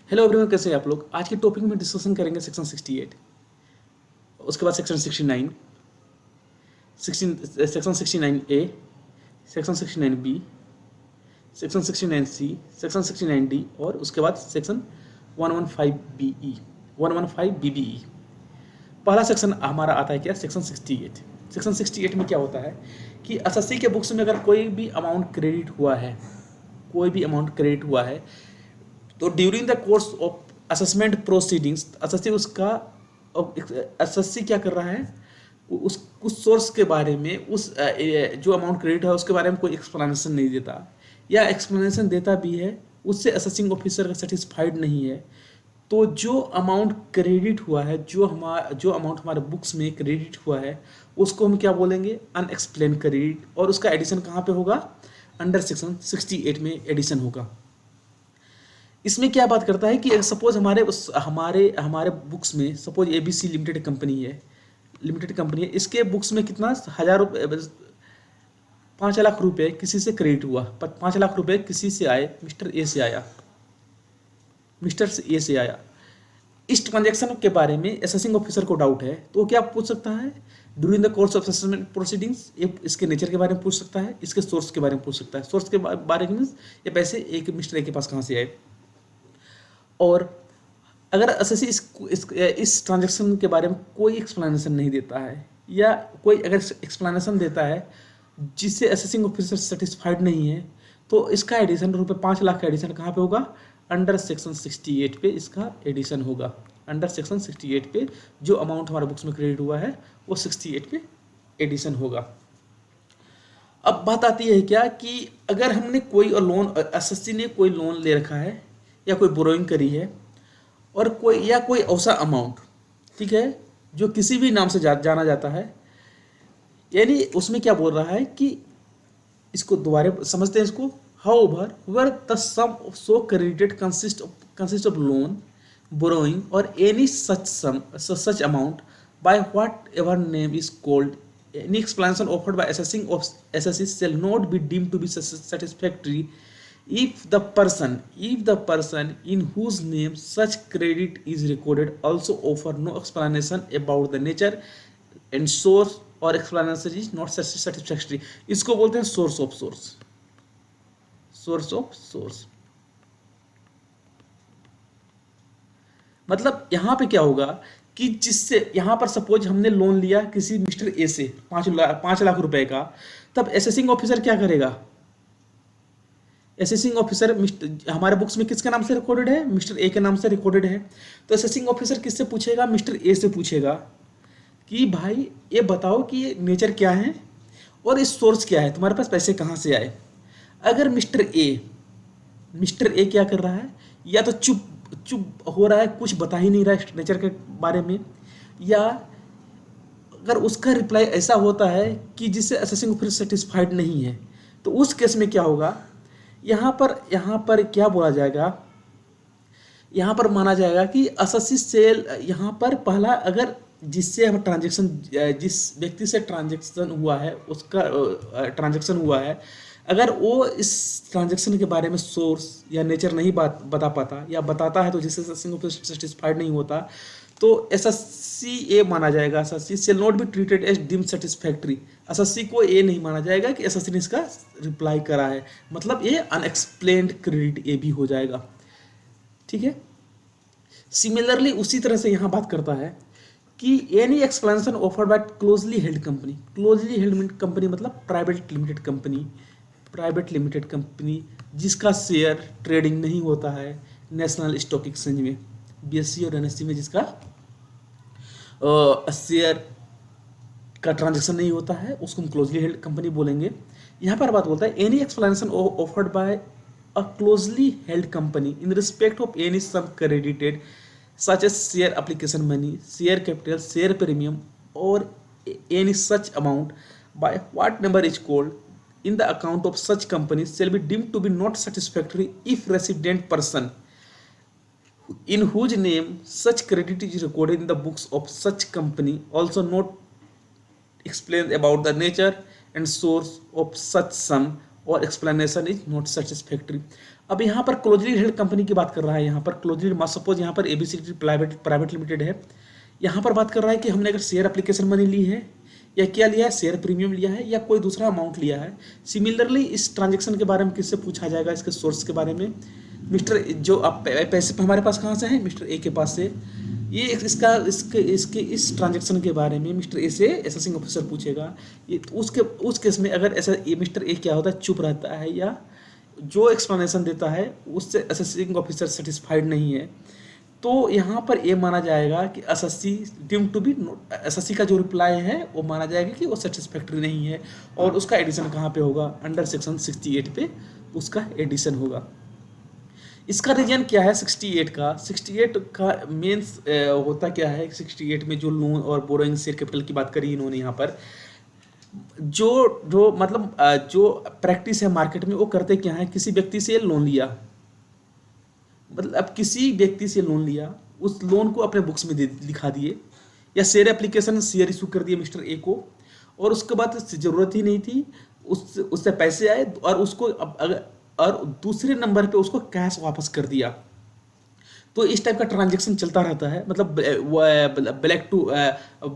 Hello everyone, कैसे हैं आप लोग। आज के टॉपिक में डिस्कशन करेंगे सेक्शन 68, उसके बाद section 69, section 69A, section 69B, section 69C, section 69D और उसके बाद सेक्शन 115BE, 115BBE। पहला सेक्शन हमारा आता है क्या, सेक्शन 68। सेक्शन 68 में क्या होता है कि एसएससी के बुक्स में अगर कोई भी अमाउंट क्रेडिट हुआ है, कोई भी अमाउंट क्रेडिट हुआ है, तो during the course of assessment proceedings SSC क्या कर रहा है, उस सोर्स के बारे में, उस जो अमाउंट क्रेडिट है उसके बारे में कोई एक्सप्लेनेशन नहीं देता, या एक्सप्लेनेशन देता भी है उससे असेसिंग ऑफिसर सेटिस्फाइड नहीं है, तो जो अमाउंट क्रेडिट हुआ है, जो अमाउंट हमारे बुक्स में क्रेडिट हुआ है, उसको हम क्या बोलेंगे, अनएक्सप्लेन क्रेडिट। और उसका एडिशन कहाँ पे होगा, अंडर सेक्शन 68 में एडिशन होगा। इसमें क्या बात करता है कि सपोज हमारे बुक्स में सपोज एबीसी लिमिटेड कंपनी है, इसके बुक्स में कितना 5 लाख रुपए किसी से क्रेडिट हुआ, 5 लाख रुपए किसी से आए, मिस्टर ए से आया। इस ट्रांजैक्शन के बारे में असेसिंग ऑफिसर को डाउट है, तो क्या पूछ सकता है, during the course of assessment proceedings, इसके नेचर के बारे में पूछ सकता है, इसके सोर्स के बारे में पूछ सकता है। सोर्स के बारे में ये पैसे एक मिस्टर ए के पास कहाँ से आए। और अगर एसएससी इस ट्रांजैक्शन के बारे में कोई एक्सप्लेनेशन नहीं देता है, या कोई अगर एक्सप्लेनेशन देता है जिससे असेसिंग ऑफिसर सेटिस्फाइड नहीं है, तो इसका एडिशन ₹5 लाख का एडिशन कहाँ पे होगा, अंडर सेक्शन 68 पे इसका एडिशन होगा। अंडर सेक्शन 68 पे जो अमाउंट हमारे बुक्स में क्रेडिट हुआ है वो 68 पे एडिशन होगा। अब बात आती है क्या कि अगर हमने कोई लोन, एसएससी ने कोई लोन ले रखा है या कोई बोरोइंग करी है, और कोई ऐसा अमाउंट, ठीक है, जो किसी भी नाम से जाना जाता है, यानी उसमें क्या बोल रहा है कि इसको दोबारा समझते हैं इसको। However, where the sum of so credited consists of loan, borrowing or any such amount by whatever name is called, any explanation offered by assessing of assessee shall not be deemed to be satisfactory if the person in whose name such credit is recorded also offer no explanation about the nature and source, or explanation is not satisfactory। इसको बोलते हैं source of source. मतलब यहां पे क्या होगा कि जिससे यहां पर सपोज हमने लोन लिया किसी मिस्टर ए से 5 लाख रुपए का, तब असेसिंग ऑफिसर क्या करेगा, असेसिंग ऑफिसर हमारे बुक्स में किसके नाम से रिकॉर्डेड है, मिस्टर ए के नाम से रिकॉर्डेड है, तो असेसिंग ऑफिसर किससे पूछेगा, मिस्टर ए से पूछेगा कि भाई ये बताओ कि ये नेचर क्या है और इस सोर्स क्या है, तुम्हारे पास पैसे कहाँ से आए। अगर मिस्टर ए क्या कर रहा है, या तो चुप हो रहा है, कुछ बता ही नहीं रहा है नेचर के बारे में, या अगर उसका रिप्लाई ऐसा होता है कि जिससे असेसिंग ऑफिसर सेटिस्फाइड नहीं है, तो उस केस में क्या होगा, यहाँ पर क्या बोला जाएगा, यहाँ पर माना जाएगा कि असेसी सेल, यहाँ पर पहला, अगर जिससे हम ट्रांजैक्शन, जिस व्यक्ति से ट्रांजैक्शन हुआ है, उसका ट्रांजैक्शन हुआ है, अगर वो इस ट्रांजैक्शन के बारे में सोर्स या नेचर नहीं बता पाता, या बताता है तो जिससे असेसिंग ऑफिसर सेटिस्फाइड नहीं होता, तो एसएससी ए माना जाएगा। Assessee shall not be treated as deemed satisfactory, assessee को ए नहीं माना जाएगा कि एसएससी ने इसका रिप्लाई करा है, मतलब ये अनएक्सप्लेन्ड क्रेडिट ए भी हो जाएगा, ठीक है। सिमिलरली उसी तरह से यहाँ बात करता है कि any explanation offered bye closely held company मतलब प्राइवेट लिमिटेड कंपनी जिसका शेयर ट्रेडिंग नहीं होता है नेशनल स्टॉक एक्सचेंज में, बीएसई और एनएससी में, जिसका शेयर का ट्रांजैक्शन नहीं होता है, उसको हम क्लोजली हेल्ड कंपनी बोलेंगे। यहाँ पर बात बोलता है any explanation offered by a closely held company in respect of any sum credited such as share application money, share capital, share premium, or any such amount by what number is called in the account of such company shall be deemed to be not satisfactory if resident person in whose name such credit is recorded in the books of such company also not explains about the nature and source of such sum or explanation is not satisfactory। अब यहाँ पर closely held company की बात कर रहा है, यहाँ पर क्लोजली, सपोज यहाँ पर एबीसी प्राइवेट लिमिटेड है, यहाँ पर बात कर रहा है कि हमने अगर शेयर एप्लीकेशन मनी ली है या क्या लिया है, शेयर प्रीमियम लिया है या कोई दूसरा अमाउंट लिया है। सिमिलरली इस ट्रांजेक्शन के बारे में किससे पूछा जाएगा, इसके सोर्स के बारे में, मिस्टर जो आप पैसे हमारे पास कहाँ से हैं, मिस्टर ए के पास से। ये इसका इसके इस ट्रांजेक्शन के बारे में मिस्टर ए से असेसिंग ऑफिसर पूछेगा। ये तो उस केस में अगर ऐसा ये मिस्टर ए क्या होता है, चुप रहता है या जो एक्सप्लेनेशन देता है उससे असेसिंग ऑफिसर सेटिस्फाइड नहीं है, तो यहाँ पर ये माना जाएगा कि assessee deemed to be, assessee का जो रिप्लाई है वो माना जाएगा कि वो सेटिस्फैक्ट्री नहीं है, और उसका एडिशन कहाँ पे होगा, अंडर सेक्शन 68 पे उसका एडिशन होगा। इसका रीजन क्या है 68 का मेंस होता क्या है, 68 में जो लोन और बोरोइंग शेयर कैपिटल की बात करी इन्होंने यहाँ पर, जो मतलब जो प्रैक्टिस है मार्केट में वो करते क्या है, किसी व्यक्ति से लोन लिया, मतलब अब किसी व्यक्ति से लोन लिया, उस लोन को अपने बुक्स में लिखा दिए, या शेयर एप्लीकेशन शेयर इशू कर दिए मिस्टर ए को, और उसके बाद ज़रूरत ही नहीं थी, उससे पैसे आए और उसको और दूसरे नंबर पे उसको कैश वापस कर दिया। तो इस टाइप का ट्रांजेक्शन चलता रहता है, मतलब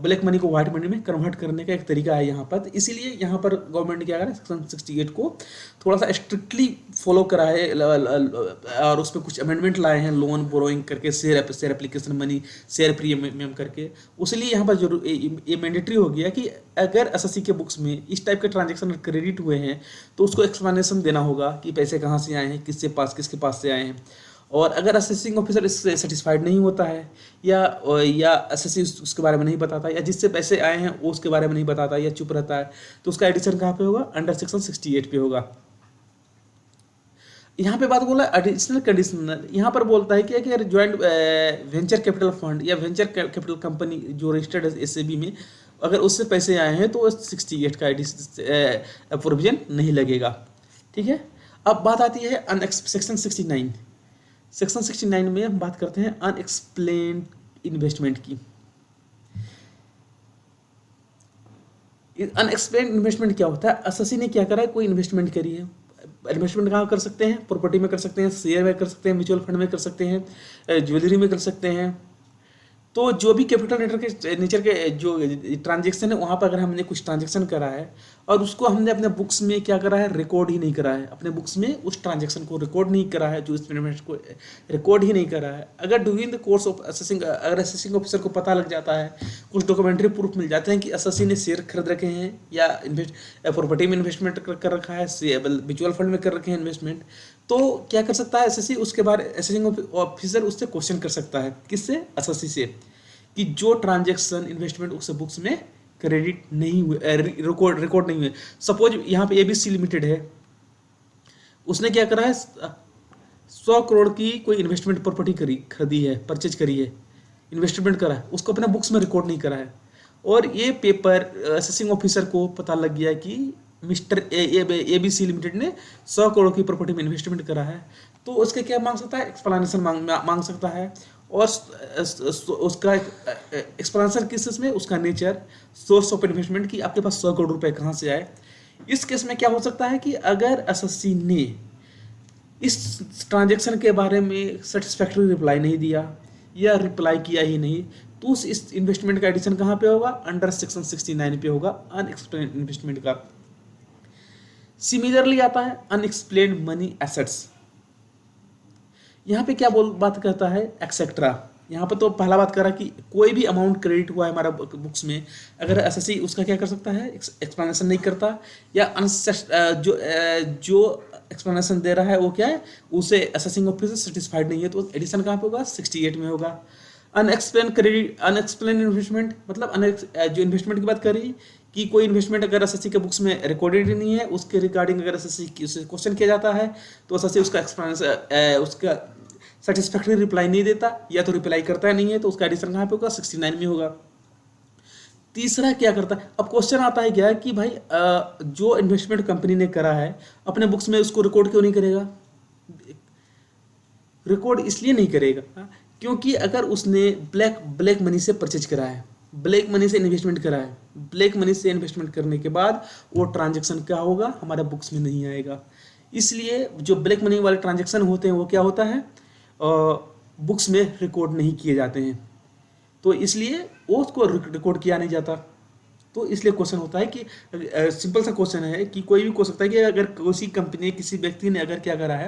ब्लैक मनी को व्हाइट मनी में कन्वर्ट करने का एक तरीका है यहाँ पर। इसीलिए यहाँ पर गवर्नमेंट क्या करा, सेक्शन 68 को थोड़ा सा स्ट्रिक्टली फॉलो करा है, और उस पर कुछ अमेंडमेंट लाए हैं, लोन बोरोइंग करके, share application money, share premium करके। उसलिए यहाँ पर जरूर ये मैंडेटरी हो गया कि अगर एसएससी के बुक्स में इस टाइप के ट्रांजेक्शन क्रेडिट हुए हैं तो उसको एक्सप्लेनेशन देना होगा कि पैसे कहाँ से आए हैं, किसके पास से आए हैं। और अगर असेसिंग ऑफिसर इससे सेटिस्फाइड नहीं होता है या असेसिंग उसके बारे में नहीं बताता, या जिससे पैसे आए हैं वो उसके बारे में नहीं बताता या चुप रहता है, तो उसका एडिशन कहाँ पे होगा, अंडर सेक्शन 68 पे होगा। यहाँ पे बात बोला एडिशनल कंडीशनल, यहाँ पर बोलता है कि अगर ज्वाइंट वेंचर कैपिटल फंड या वेंचर कैपिटल कंपनी जो रजिस्टर्ड है एसएबी में, अगर उससे पैसे आए हैं तो 68 का प्रोविजन नहीं लगेगा। ठीक है। अब बात आती है सेक्शन 69। सेक्शन 69 में हम बात करते हैं अनएक्सप्लेन्ड इन्वेस्टमेंट की। अनएक्सप्लेन्ड इन्वेस्टमेंट क्या होता है, एसएससी ने क्या करा है, कोई इन्वेस्टमेंट करी है, इन्वेस्टमेंट कहाँ कर सकते हैं, प्रॉपर्टी में कर सकते हैं, शेयर में कर सकते हैं, म्यूचुअल फंड में कर सकते हैं, ज्वेलरी में कर सकते हैं। तो जो भी कैपिटल नेचर के जो ट्रांजेक्शन है, वहाँ पर अगर हमने कुछ ट्रांजेक्शन करा है और उसको हमने अपने बुक्स में क्या करा है, रिकॉर्ड ही नहीं करा है, अपने बुक्स में उस ट्रांजेक्शन को रिकॉर्ड नहीं करा है, जो एक्सपेरिमेंट को रिकॉर्ड ही नहीं करा है, अगर during the course of assessing, अगर असेसिंग ऑफिसर को पता लग जाता है, कुछ डॉक्यूमेंट्री प्रूफ मिल जाते हैं कि एसएससी ने शेयर खरीद रखे हैं या प्रॉपर्टी में इन्वेस्टमेंट कर रखा है, म्यूचुअल फंड में कर रखे हैं इन्वेस्टमेंट, तो क्या कर सकता है एसएससी, उसके बाद असेसिंग ऑफिसर उससे क्वेश्चन कर सकता है, किससे, एसएससी से, कि जो ट्रांजेक्शन इन्वेस्टमेंट उस बुक्स में क्रेडिट नहीं हुए, रिकॉर्ड नहीं हुए। सपोज यहाँ पे एबीसी लिमिटेड है, उसने क्या करा है, 100 करोड़ की कोई इन्वेस्टमेंट प्रॉपर्टी खरीदी है, परचेज करी है, इन्वेस्टमेंट करा है, उसको अपने बुक्स में रिकॉर्ड नहीं करा है, और ये पेपर असेसिंग ऑफिसर को पता लग गया कि मिस्टर एबीसी लिमिटेड ने 100 करोड़ की प्रॉपर्टी में इन्वेस्टमेंट करा है, तो उसके क्या मांग सकता है, एक्सप्लेनेशन मांग सकता है। और उसका एक्सप्लेनेशन किस में, उसका नेचर, सोर्स ऑफ इन्वेस्टमेंट, की आपके पास 100 करोड़ रुपए कहाँ से आए। इस केस में क्या हो सकता है कि अगर एसएससी ने इस ट्रांजेक्शन के बारे में सेटिस्फैक्टरी रिप्लाई नहीं दिया या रिप्लाई किया ही नहीं, तो उस इस इन्वेस्टमेंट का एडिशन कहाँ पे होगा, अंडर सेक्शन 69 पे होगा, अनएक्सप्लेन्ड इन्वेस्टमेंट का। सिमिलरली आता है अनएक्सप्लेन्ड मनी एसेट्स। यहाँ पे क्या बात करता है, एक्सेट्रा। यहाँ पर तो पहला बात करा कि कोई भी अमाउंट क्रेडिट हुआ है हमारा बुक्स में, अगर एसएससी उसका क्या कर सकता है, एक्सप्लेनेशन नहीं करता, या जो एक्सप्लेनेशन दे रहा है वो क्या है, उसे असेसिंग ऑफिसर सेटिस्फाइड नहीं है, तो एडिशन कहाँ पे होगा, 68 में होगा। अनएक्सप्लेन क्रेडिट, अनएक्सप्लेन इन्वेस्टमेंट, मतलब जो इन्वेस्टमेंट की बात करी कि कोई इन्वेस्टमेंट अगर एसएससी के बुक्स में रिकॉर्डेड ही नहीं है, उसके रिगार्डिंग अगर एसएससी से क्वेश्चन किया जाता है, तो एसएससी उसका एक्सप्लेनेशन, उसका सेटिस्फैक्टरी रिप्लाई नहीं देता, या तो रिप्लाई करता नहीं है, तो उसका एडिशन कहाँ पे होगा, 69 में होगा। तीसरा क्या करता है, अब क्वेश्चन आता है क्या कि भाई जो इन्वेस्टमेंट कंपनी ने करा है अपने बुक्स में उसको रिकॉर्ड क्यों नहीं करेगा, रिकॉर्ड इसलिए नहीं करेगा क्योंकि अगर उसने ब्लैक मनी से परचेज करा है, ब्लैक मनी से इन्वेस्टमेंट करा है, ब्लैक मनी से इन्वेस्टमेंट करने के बाद वो ट्रांजेक्शन क्या होगा, हमारे बुक्स में नहीं आएगा। इसलिए जो ब्लैक मनी वाले ट्रांजैक्शन होते हैं वो क्या होता है, बुक्स में रिकॉर्ड नहीं किए जाते हैं, तो इसलिए वो उसको रिकॉर्ड किया नहीं जाता। तो इसलिए क्वेश्चन होता है कि सिंपल सा क्वेश्चन है कि कोई भी हो सकता है कि अगर किसी कंपनी किसी व्यक्ति ने अगर क्या करा है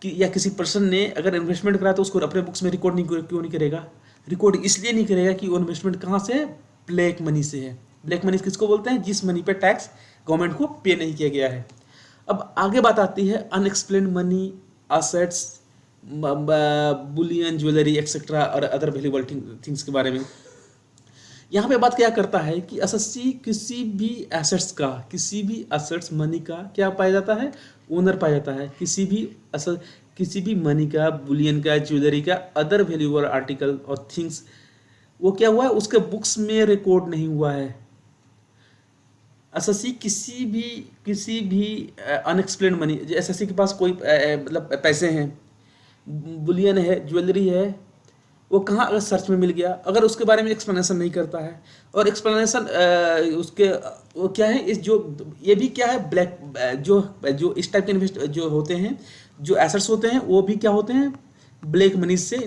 कि या किसी पर्सन ने अगर इन्वेस्टमेंट करा तो उसको अपने बुक्स में रिकॉर्ड नहीं क्यों नहीं करेगा, रिकॉर्ड इसलिए नहीं करेगा कि वो इन्वेस्टमेंट कहाँ से है, ब्लैक मनी से है। ब्लैक मनी किसको बोलते हैं, जिस मनी पे टैक्स गवर्नमेंट को पे नहीं किया गया है। अब आगे बात आती है unexplained money, assets, Boolean, jewellery etcetera और अदर वैल्यूएबल थिंग्स के बारे में। यहाँ पे बात क्या करता है कि एसएससी किसी भी एसेट्स का, किसी भी एसेट्स मनी का क्या पाया जाता है, ओनर पाया जाता है। किसी भी मनी का, बुलियन का, ज्वेलरी का, अदर वैल्यूएबल आर्टिकल और थिंग्स, वो क्या हुआ है, उसके बुक्स में रिकॉर्ड नहीं हुआ है। एसएससी किसी भी अनएक्सप्लेन्ड मनी, एसएससी के पास कोई मतलब पैसे हैं, बुलियन है, ज्वेलरी है, वो कहाँ अगर सर्च में मिल गया, अगर उसके बारे में एक्सप्लेनेशन नहीं करता है, और एक्सप्लेनेशन उसके वो क्या है, इस जो ये भी क्या है, ब्लैक जो इस टाइप के इन्वेस्ट जो होते हैं, जो एसेट्स होते हैं, वो भी क्या होते हैं, ब्लैक मनी से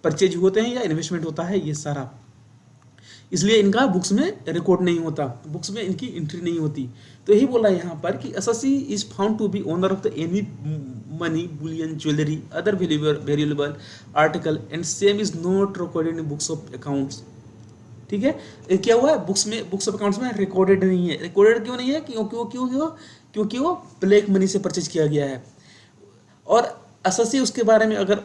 परचेज होते हैं या इन्वेस्टमेंट होता है ये सारा, इसलिए इनका बुक्स में रिकॉर्ड नहीं होता, बुक्स में इनकी एंट्री नहीं होती। तो यही बोला यहाँ पर कि assessee is found to be owner of the any money, bullion, jewellery, other valuable article and same is not recorded in books of accounts. ठीक है, ये क्या हुआ है, बुक्स ऑफ अकाउंट्स में रिकॉर्डेड नहीं है। रिकॉर्डेड क्यों नहीं है, क्योंकि वो ब्लैक मनी से परचेज किया गया है। और एसएससी उसके बारे में अगर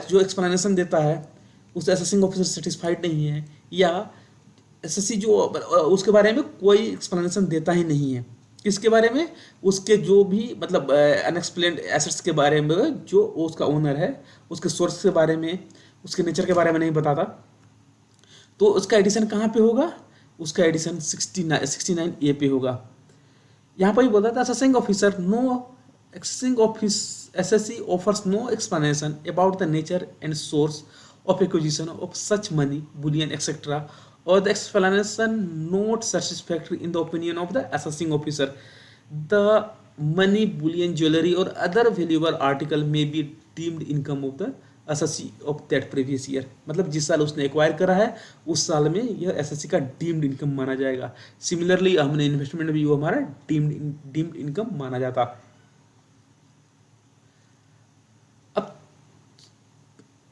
जो एक्सप्लेनेशन देता है, उस असेसिंग ऑफिसर सेटिस्फाइड नहीं है, या एसएससी जो उसके बारे में कोई एक्सप्लेनेशन देता ही नहीं है, किसके बारे में, उसके जो भी मतलब अनएक्सप्लेन्ड एसेट्स के बारे में, जो उसका ओनर है, उसके सोर्स के बारे में, उसके नेचर के बारे में नहीं बताता। तो उसका एडिशन कहाँ पे होगा, उसका एडिशन 69A पे होगा। यहाँ पर भी बोलता था assessing officer assessee offers no explanation about the nature and source of acquisition of such money, bullion, etc., or the explanation not satisfactory in the opinion of the assessing officer. The money, bullion, jewelry, or other valuable article may be deemed income of the assessee of that previous year. मतलब जिस साल उसने acquire करा है उस साल में यह एसएससी का डीम्ड इनकम माना जाएगा। सिमिलरली हमने इन्वेस्टमेंट भी वो हमारा डीम्ड इनकम माना जाता।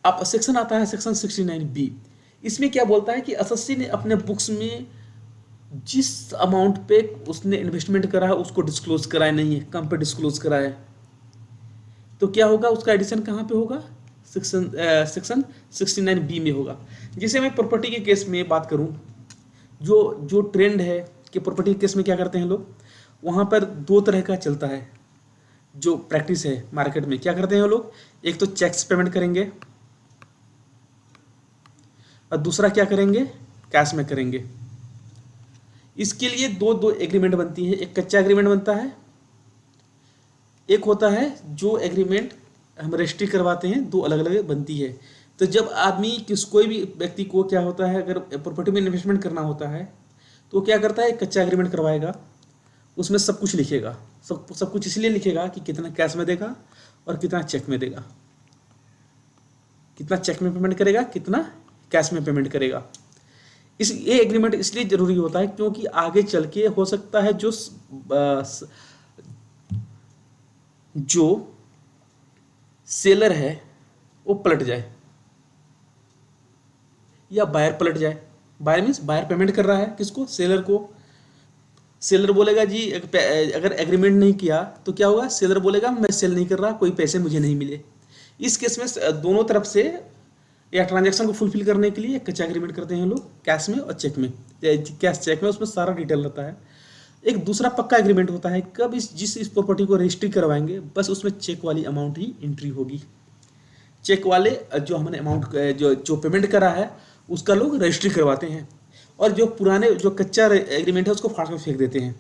अब सेक्शन आता है सेक्शन 69B। इसमें क्या बोलता है कि एसएससी ने अपने बुक्स में जिस अमाउंट पे उसने इन्वेस्टमेंट करा है उसको डिस्क्लोज कराया नहीं है, कम पे डिस्क्लोज कराया है, तो क्या होगा, उसका एडिशन कहाँ पे होगा, सेक्शन 69B में होगा। जैसे मैं प्रॉपर्टी के केस में बात करूँ, जो ट्रेंड है कि प्रॉपर्टी के केस में क्या करते हैं लोग, वहाँ पर दो तरह का चलता है जो प्रैक्टिस है मार्केट में। क्या करते हैं लोग, एक तो चेक्स पेमेंट करेंगे और दूसरा क्या करेंगे, कैश में करेंगे। इसके लिए दो एग्रीमेंट बनती है, एक कच्चा एग्रीमेंट बनता है, एक होता है जो एग्रीमेंट हम रजिस्ट्री करवाते हैं, दो अलग अलग बनती है। तो जब आदमी कोई भी व्यक्ति को क्या होता है, अगर प्रॉपर्टी में इन्वेस्टमेंट करना होता है तो क्या करता है, कच्चा एग्रीमेंट करवाएगा, उसमें सब कुछ लिखेगा, सब कुछ इसलिए लिखेगा कि कितना कैश में देगा और कितना चेक में देगा, कितना चेक में पेमेंट करेगा, कितना कैश में पेमेंट करेगा। ये एग्रीमेंट इसलिए जरूरी होता है क्योंकि आगे चल के हो सकता है जो सेलर है वो पलट जाए या बायर पलट जाए। बायर मीन्स बायर पेमेंट कर रहा है किसको, सेलर को। सेलर बोलेगा जी, अगर एग्रीमेंट नहीं किया तो क्या होगा, सेलर बोलेगा मैं सेल नहीं कर रहा, कोई पैसे मुझे नहीं मिले। इस केस में दोनों तरफ से या ट्रांजैक्शन को फुलफिल करने के लिए कच्चा एग्रीमेंट करते हैं लोग, कैश में और चेक में। कैश चेक में उसमें सारा डिटेल रहता है। एक दूसरा पक्का एग्रीमेंट होता है, कब इस प्रॉपर्टी को रजिस्ट्री करवाएंगे बस उसमें चेक वाली अमाउंट ही एंट्री होगी। चेक वाले जो हमने अमाउंट जो पेमेंट करा है उसका लोग रजिस्ट्री करवाते हैं, और जो पुराने जो कच्चा एग्रीमेंट है उसको फाड़ के फेंक देते हैं।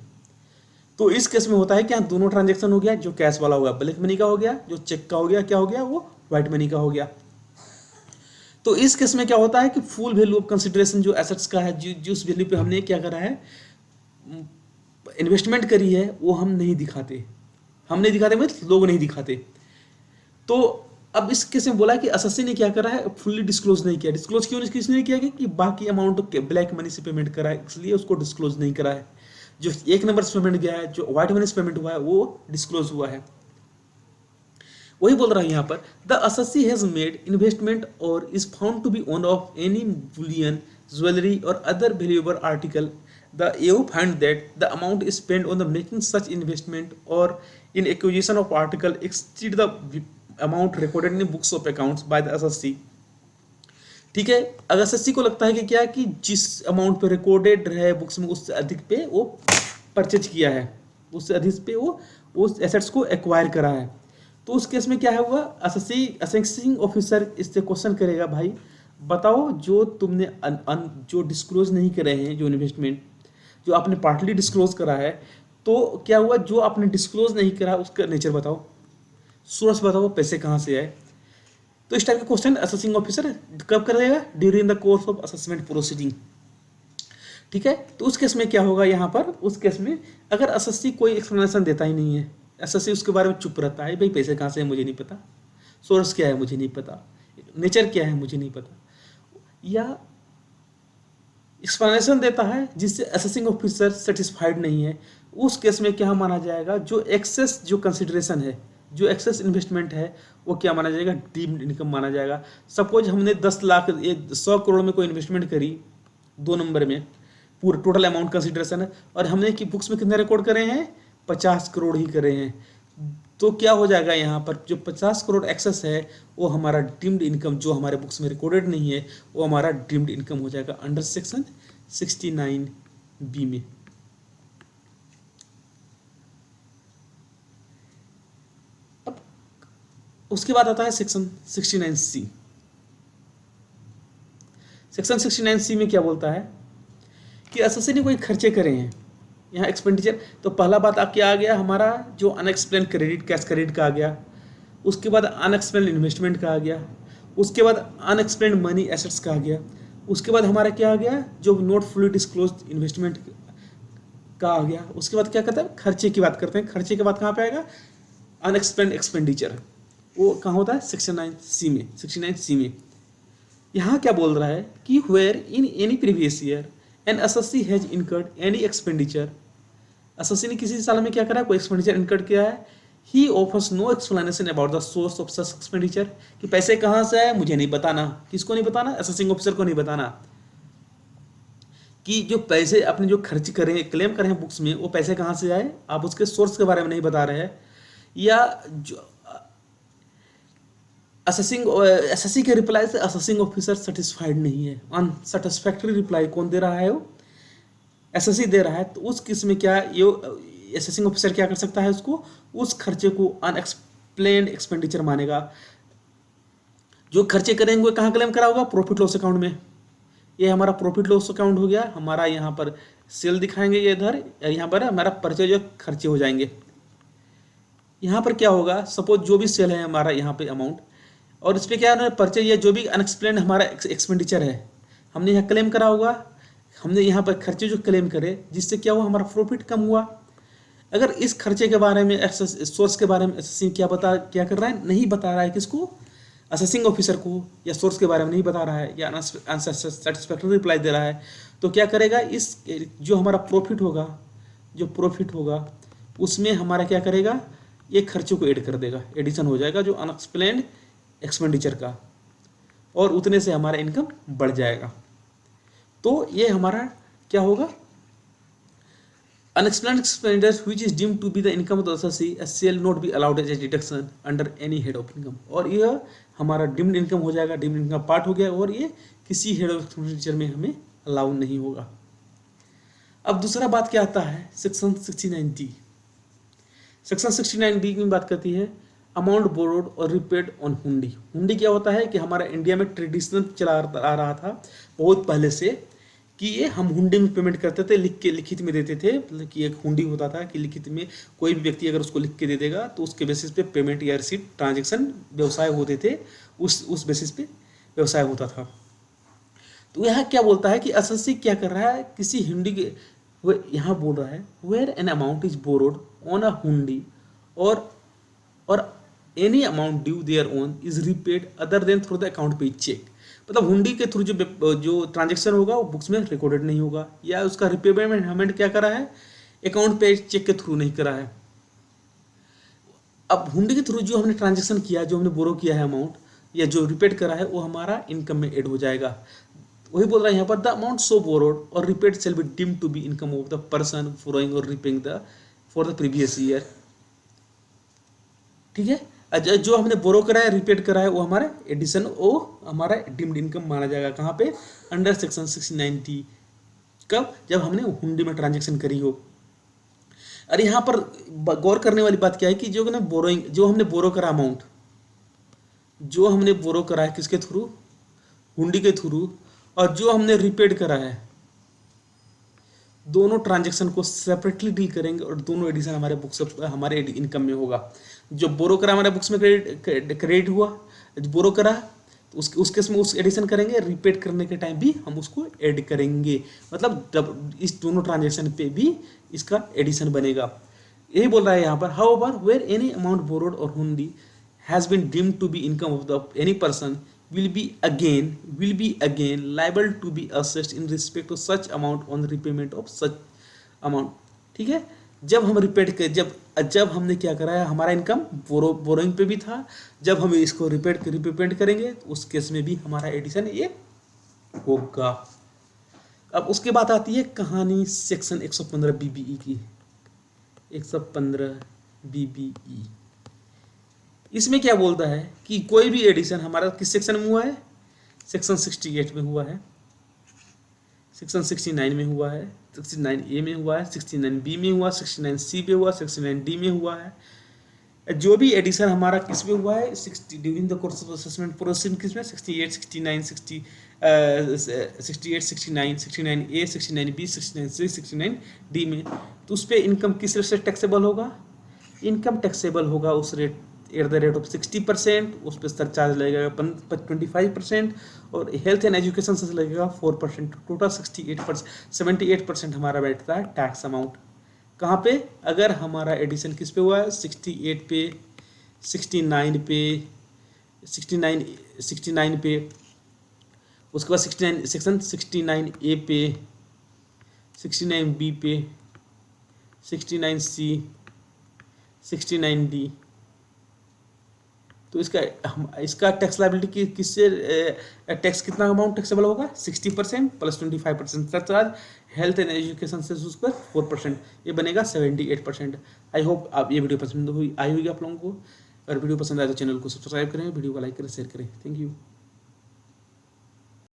तो इस केस में होता है क्या, दोनों ट्रांजेक्शन हो गया, जो कैश वाला होगा ब्लैक मनी का हो गया, जो चेक का हो गया क्या हो गया, वो व्हाइट मनी का हो गया। तो इस केस में क्या होता है कि फुल वैल्यू ऑफ कंसिडरेशन जो एसेट्स का है, जिस वैल्यू पे हमने क्या करा है, इन्वेस्टमेंट करी है, वो हम नहीं दिखाते। हम नहीं दिखाते मतलब लोग नहीं दिखाते। तो अब इस केस में बोला कि एसएससी ने क्या करा है, फुल्ली डिस्क्लोज नहीं किया। डिस्क्लोज क्यों नहीं किया कि बाकी अमाउंट ब्लैक मनी से पेमेंट करा है, इसलिए उसको डिस्क्लोज नहीं करा है। जो 1 नंबर से पेमेंट गया है, जो व्हाइट मनी से पेमेंट हुआ है, वो डिस्क्लोज हुआ है। वही बोल रहा है यहाँ पर, the SSC has made investment और is found to be owner of any bullion, jewellery और other valuable article, the AO find that the amount spent on the making such investment or in acquisition of article exceed the amount recorded in books of accounts by the SSC। ठीक है, अगर SSC को लगता है कि क्या कि जिस अमाउंट पे रिकॉर्डेड है बुक्स में उससे अधिक पे वो परचेज किया है, उससे अधिक पे वो उस एसेट्स को एक्वायर करा है, तो उस केस में क्या होगा, एसएससी असेसिंग ऑफिसर इससे क्वेश्चन करेगा, भाई बताओ जो तुमने जो डिस्क्लोज नहीं करे हैं, जो इन्वेस्टमेंट जो आपने पार्टली डिस्क्लोज करा है, तो क्या हुआ, जो आपने डिस्क्लोज नहीं करा उसका नेचर बताओ, सोर्स बताओ, पैसे कहाँ से आए। तो इस टाइप का क्वेश्चन असेसिंग ऑफिसर कब करेगा, during the course of assessment proceeding. ठीक है, तो उस केस में क्या होगा यहाँ पर, उस केस में अगर एसएससी कोई एक्सप्लेनेशन देता ही नहीं है, एसएससी उसके बारे में चुप रहता है, भाई पैसे कहाँ से है मुझे नहीं पता, सोर्स क्या है मुझे नहीं पता, नेचर क्या है मुझे नहीं पता, या एक्सप्लेनेशन देता है जिससे असेसिंग ऑफिसर सेटिस्फाइड नहीं है, उस केस में क्या माना जाएगा, जो एक्सेस जो कंसिडरेशन है, जो एक्सेस इन्वेस्टमेंट है, वो क्या माना जाएगा, डीम्ड इनकम माना जाएगा। सपोज हमने 10 लाख 100 करोड़ में कोई इन्वेस्टमेंट करी, 2 नंबर में पूरा टोटल अमाउंट कंसिडरेशन है, और हमने कि बुक्स में कितने रिकॉर्ड करे हैं, 50 करोड़ ही करे हैं, तो क्या हो जाएगा यहाँ पर, जो 50 करोड़ एक्सेस है वो हमारा डीम्ड इनकम, जो हमारे बुक्स में रिकॉर्डेड नहीं है वो हमारा डीम्ड इनकम हो जाएगा अंडर सेक्शन 69B में। अब उसके बाद आता है सेक्शन 69C। सेक्शन 69C में क्या बोलता है कि एसएससी ने कोई खर्चे करे हैं, यहाँ एक्सपेंडिचर, तो पहला बात क्या आ गया हमारा, जो अनएक्सप्लेन क्रेडिट, कैश क्रेडिट का आ गया, उसके बाद अनएक्सप्लेन इन्वेस्टमेंट का आ गया, उसके बाद अनएक्सप्लेन मनी एसेट्स का आ गया, उसके बाद हमारा क्या आ गया, जो नॉट फुली डिस्क्लोज इन्वेस्टमेंट का आ गया, उसके बाद क्या करते हैं, खर्चे की बात करते हैं। खर्चे के बाद कहाँ पे आएगा, अनएक्सप्लेन एक्सपेंडिचर, वो कहाँ होता है, 69C में। यहाँ क्या बोल रहा है कि where in any previous year an assessee has incurred any expenditure, assessee ने किसी साल में क्या करा, कोई एक्सपेंडिचर इनकर्ड किया है, he offers no explanation about the source of such expenditure, कि पैसे कहाँ से आए मुझे नहीं बताना, किसको नहीं बताना, असेसिंग ऑफिसर को नहीं बताना, कि जो पैसे आपने जो खर्च करें, क्लेम करें बुक्स में, वो पैसे कहाँ से आए, आप उसके सोर्स के बारे में नहीं बता रहे हैं, या जो एसएससी के रिप्लाई से असेसिंग ऑफिसर सेटिस्फाइड नहीं है, अनसेटिस्फैक्टरी रिप्लाई कौन दे रहा है, वो एसएससी दे रहा है, तो उस केस में क्या ये असेसिंग ऑफिसर क्या कर सकता है, उसको उस खर्चे को अनएक्सप्लेन्ड एक्सपेंडिचर मानेगा। जो खर्चे करेंगे कहाँ क्लेम करा होगा, प्रॉफिट लॉस अकाउंट में, ये हमारा प्रॉफिट लॉस अकाउंट हो गया, हमारा यहाँ पर सेल दिखाएंगे ये इधर, यहाँ पर हमारा परचेज और खर्चे हो जाएंगे। यहाँ पर क्या होगा, सपोज जो भी सेल है हमारा यहाँ पे अमाउंट, और इस पर क्या है, परचेज या जो भी अनएक्सप्लेन हमारा एक्सपेंडिचर है हमने यहाँ क्लेम करा होगा, हमने यहाँ पर खर्चे जो क्लेम करे, जिससे क्या हुआ, हमारा प्रॉफिट कम हुआ। अगर इस खर्चे के बारे में, सोर्स के बारे में असेसिंग क्या कर रहा है, नहीं बता रहा है, किसको, असेसिंग ऑफिसर को, या सोर्स के बारे में नहीं बता रहा है, या अनसेटिस्फैक्टरी रिप्लाई दे रहा है, तो क्या करेगा, इस जो हमारा प्रॉफिट होगा उसमें हमारा क्या करेगा, ये खर्चों को ऐड कर देगा, एडिशन हो जाएगा जो अनएक्सप्लेन्ड एक्सपेंडिचर का, और उतने से हमारा इनकम बढ़ जाएगा। तो ये हमारा क्या होगा, unexplained expenditure which is deemed to be the income of the assessee shall not be allowed as a deduction under any head of income, और यह हमारा डीम्ड इनकम हो जाएगा, डीम्ड इनकम पार्ट हो गया, और ये किसी हेड ऑफ एक्सपेंडिचर में हमें अलाउ नहीं होगा। अब दूसरा बात क्या आता है, सेक्शन 69D। सेक्शन 69D की बात करती है अमाउंट बोरोड और रिपेड ऑन हुंडी। हुंडी क्या होता है कि हमारा इंडिया में ट्रेडिशनल चला आ रहा था बहुत पहले से, कि ये हम हुंडी में पेमेंट करते थे, लिखित में देते थे, मतलब कि एक हुंडी होता था कि लिखित में कोई भी व्यक्ति अगर उसको लिख के दे देगा तो उसके बेसिस पे पेमेंट या रिसीट ट्रांजेक्शन व्यवसाय होते थे, उस बेसिस पे व्यवसाय होता था। तो यहाँ क्या बोलता है कि एसएससी क्या कर रहा है, किसी हुंडी के, यहाँ बोल रहा है where an amount is borrowed on a hundi और any amount due thereon is repaid other than through the account payee cheque. मतलब हुंडी के थ्रू जो ट्रांजेक्शन होगा वो बुक्स में रिकॉर्डेड नहीं होगा, या उसका रिपेमेंट क्या करा है, अकाउंट पे चेक के थ्रू नहीं करा है। अब हुंडी के थ्रू जो हमने ट्रांजेक्शन किया, जो हमने बोरो किया है अमाउंट, या जो रिपेड करा है, वो हमारा इनकम में ऐड हो जाएगा। वही बोल रहा है यहाँ पर, द अमाउंट सो बोरोड और repaid shall be deemed to be income of the person borrowing और repaying the for the previous year. ठीक है, जो हमने बोरो करा है, रिपेड करा है, वो हमारा एडिशन, वो हमारा डीम्ड इनकम माना जाएगा। कहाँ पे, अंडर सेक्शन 69D। कब, जब हमने हुंडी में ट्रांजेक्शन करी हो। अरे यहाँ पर गौर करने वाली बात क्या है कि जो हमने बोरो करा अमाउंट, जो हमने बोरो करा है किसके थ्रू, हुंडी के थ्रू, और जो हमने रिपेड करा है, दोनों ट्रांजेक्शन को सेपरेटली डील करेंगे और दोनों एडिशन हमारे बुक्स हमारे इनकम में होगा। जो बोरो करा हमारे बुक्स में क्रेडिट हुआ, बोरो करा तो उसके इसमें उस एडिशन करेंगे, रिपेड करने के टाइम भी हम उसको ऐड करेंगे। मतलब इस दोनों ट्रांजेक्शन पे भी इसका एडिशन बनेगा। यही बोल रहा है यहाँ पर, however where any amount borrowed और hundi has been deemed to be income of the any person will be again liable to be assessed in respect to such amount on the repayment of such amount। ठीक है, जब हम repaid कर जब हमने क्या करा है, हमारा इनकम बोरोइंग पे भी था, जब हम इसको रिपेमेंट करेंगे तो उस केस में भी हमारा एडिशन ये होगा। अब उसके बाद आती है कहानी सेक्शन 115 BBE की। 115 BBE इसमें क्या बोलता है कि कोई भी एडिशन हमारा किस सेक्शन में हुआ है, सेक्शन 68 में हुआ है, सेक्शन 69 में हुआ है, 69A में हुआ है, 69B में हुआ, 69C में हुआ, 69D में हुआ है। जो भी एडिशन हमारा किस में हुआ है, 60 during the course of assessment proceeding किस में, 68, 69, 68, 69, 69A, 69B, 69C, 69D में। तो उस पर इनकम किस रेट से टैक्सेबल होगा, इनकम टैक्सेबल होगा उस rate at the rate of 60%, उस पर सरचार्ज लगेगा 25%, और हेल्थ एंड एजुकेशन से लगेगा 4%। टोटल 78% हमारा बैठता है टैक्स अमाउंट। कहाँ पे, अगर हमारा एडिशन किस पे हुआ है, 68 पे, 69 पे, 69 पे, उसके बाद 69 सेक्शन 69A पे, 69B पे, 69C, 69D। तो इसका टैक्स लायबिलिटी किससे, टैक्स कितना अमाउंट टैक्सेबल होगा, 60% plus 25% surcharge, health and education से उस पर 4%, ये बनेगा 78%। आई होप आप ये वीडियो पसंद आई होगी आप लोगों को। अगर वीडियो पसंद आए तो चैनल को सब्सक्राइब करें, वीडियो को लाइक करें, शेयर करें। Thank you.